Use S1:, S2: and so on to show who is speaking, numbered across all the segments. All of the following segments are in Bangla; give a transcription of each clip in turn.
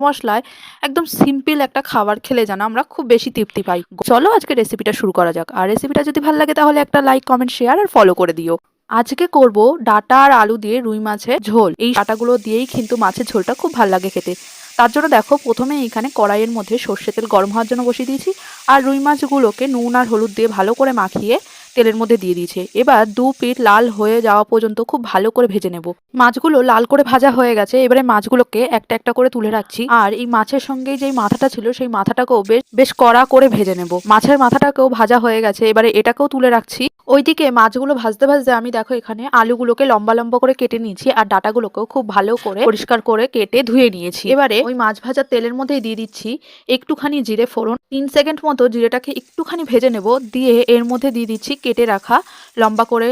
S1: মশলায় একদম সিম্পল একটা খাবার খেলে যেন আমরা খুব বেশি তৃপ্তি পাই। চলো আজকে রেসিপিটা শুরু করা যাক। আর রেসিপিটা যদি ভালো লাগে তাহলে একটা লাইক, কমেন্ট, শেয়ার আর ফলো করে দিও। আজকে করব ডাঁটা আর আলু দিয়ে রুই মাছের ঝোল। এই ডাঁটাগুলো দিয়েই কিন্তু মাছের ঝোলটা খুব ভালো লাগে খেতে। তার জন্য দেখো প্রথমে এখানে কড়াইয়ের মধ্যে সর্ষে তেল গরম হওয়ার জন্য বসিয়ে দিয়েছি। আর রুই মাছগুলোকে নুন আর হলুদ দিয়ে ভালো করে মাখিয়ে তেলের মধ্যে দিয়ে দিয়েছে। এবার দু পিঠ লাল হয়ে যাওয়া পর্যন্ত খুব ভালো করে ভেজে নেব। মাছগুলো লাল করে ভাজা হয়ে গেছে। এবারে মাছগুলোকে একটা একটা করে তুলে রাখছি। আর এই মাছের সঙ্গে যেই মাথাটা ছিল সেই মাথাটাকেও বেশ বেশ কড়া করে ভেজে নেব। মাছের মাথাটাকেও ভাজা হয়ে গেছে। এবারে এটাকেও তুলে রাখছি। ওইদিকে মাছগুলো ভাজতে ভাজতে আমি দেখো এখানে আলুগুলোকে লম্বা লম্বা করে কেটে নিয়েছি। আর ডাঁটাগুলোকেও খুব ভালো করে পরিষ্কার করে কেটে ধুয়ে নিয়েছি। এবারে ওই মাছ ভাজার তেলের মধ্যেই দিয়ে দিচ্ছি একটুখানি জিরে ফোড়ন। 3 সেকেন্ড মতো জিরেটাকে একটুখানি ভেজে নেব। দিয়ে এর মধ্যে দিয়ে দিচ্ছি কেটে রাখা লম্বা করে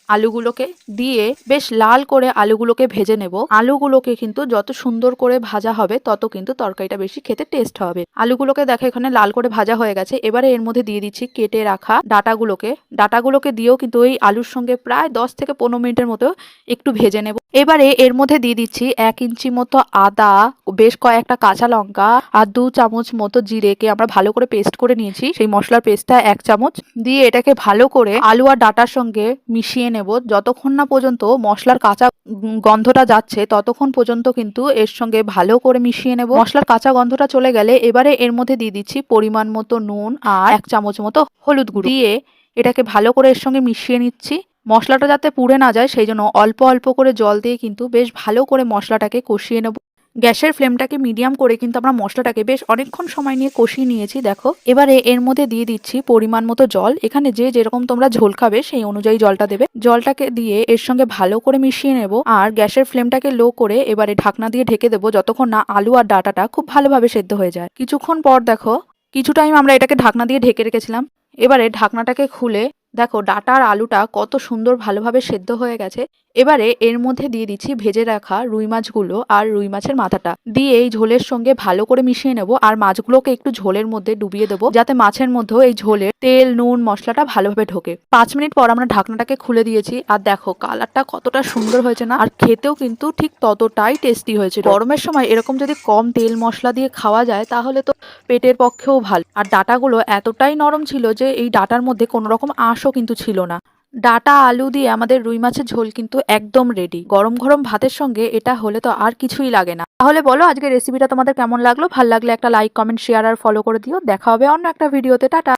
S1: আলুগুলোকে দিয়ে বেশ লাল করে আলুগুলোকে ভেজে নেব। আলুগুলোকে কিন্তু যত সুন্দর করে ভাজা হবে তত কিন্তু তরকারিটা বেশি খেতে টেস্ট হবে। আলুগুলোকে দেখো এখানে লাল করে ভাজা হয়ে গেছে। এবারে এর মধ্যে দিয়ে দিচ্ছি কেটে রাখা ডাঁটাগুলোকে দিয়েও কিন্তু ওই আলুর সঙ্গে প্রায় 10 থেকে 15 মিনিটের মতো একটু ভেজে নেব। এবারে এর মধ্যে দিয়ে দিচ্ছি 1 ইঞ্চি মতো আদা, বেশ কয়েকটা কাঁচা লঙ্কা আর 2 চামচ মতো জিরেকে আমরা ভালো করে পেস্ট করে নিয়েছি। সেই মশলার পেস্টটা 1 চামচ দিয়ে এটাকে ভালো করে আলু আর ডাঁটার সঙ্গে মিশিয়ে নেব। যতক্ষণ না পর্যন্ত মশলার কাঁচা গন্ধটা যাচ্ছে ততক্ষণ পর্যন্ত কিন্তু এর সঙ্গে ভালো করে মিশিয়ে নেব। মশলার কাঁচা গন্ধটা চলে গেলে এবারে এর মধ্যে দিয়ে দিচ্ছি পরিমাণ মতো নুন আর 1 চামচ মতো হলুদ গুঁড়ো দিয়ে এটাকে ভালো করে এর সঙ্গে মিশিয়ে নিচ্ছি। মশলাটা যাতে পুড়ে না যায় সেই জন্য অল্প অল্প করে জল দিয়ে কিন্তু বেশ ভালো করে মশলাটাকে কষিয়ে নেব। গ্যাসের ফ্লেমটাকে মিডিয়াম করে কিন্তু আমরা মশলাটাকে বেশ অনেকক্ষণ সময় নিয়ে কষিয়ে নিয়েছি দেখো। এবারে এর মধ্যে দিয়ে দিচ্ছি পরিমাণ মতো জল। এখানে যে যেরকম তোমরা ঝোল খাবে সেই অনুযায়ী জলটা দেবে। জলটাকে দিয়ে এর সঙ্গে ভালো করে মিশিয়ে নেব। আর গ্যাসের ফ্লেমটাকে লো করে এবারে ঢাকনা দিয়ে ঢেকে দেবো যতক্ষণ না আলু আর ডাঁটাটা খুব ভালোভাবে সেদ্ধ হয়ে যায়। কিছুক্ষণ পর দেখো কিছু টাইম আমরা এটাকে ঢাকনা দিয়ে ঢেকে রেখেছিলাম। এবারে ঢাকনাটাকে খুলে দেখো ডাঁটা আর আলুটা কত সুন্দর ভালোভাবে সেদ্ধ হয়ে গেছে। এবারে এর মধ্যে দিয়ে দিচ্ছি ভেজে রাখা রুই মাছগুলো আর রুই মাছের মাথাটা দিয়ে এই ঝোলের সঙ্গে ভালো করে মিশিয়ে নেব। আর মাছগুলোকে একটু ঝোলের মধ্যে ডুবিয়ে দেবো যাতে মাছের মধ্যেও এই ঝোলের তেল নুন মশলাটা ভালোভাবে ঢোকে। 5 মিনিট পর আমরা ঢাকনাটাকে খুলে দিয়েছি। আর দেখো কালারটা কতটা সুন্দর হয়েছে না? আর খেতেও কিন্তু ঠিক ততটাই টেস্টি হয়েছে। গরমের সময় এরকম যদি কম তেল মশলা দিয়ে খাওয়া যায় তাহলে তো পেটের পক্ষেও ভালো। আর ডাঁটাগুলো এতটাই নরম ছিল যে এই ডাঁটার মধ্যে কোনো রকম আঁশও কিন্তু ছিল না। ডাঁটা আলু দিয়ে আমাদের রুই মাছের ঝোল কিন্তু একদম রেডি। গরম গরম ভাতের সঙ্গে এটা হলে তো আর কিছুই লাগে না। তাহলে বলো আজকে রেসিপিটা তোমাদের কেমন লাগলো? ভালো লাগলে একটা লাইক, কমেন্ট, শেয়ার আর ফলো করে দিও। দেখা হবে অন্য একটা ভিডিওতে। টাটা।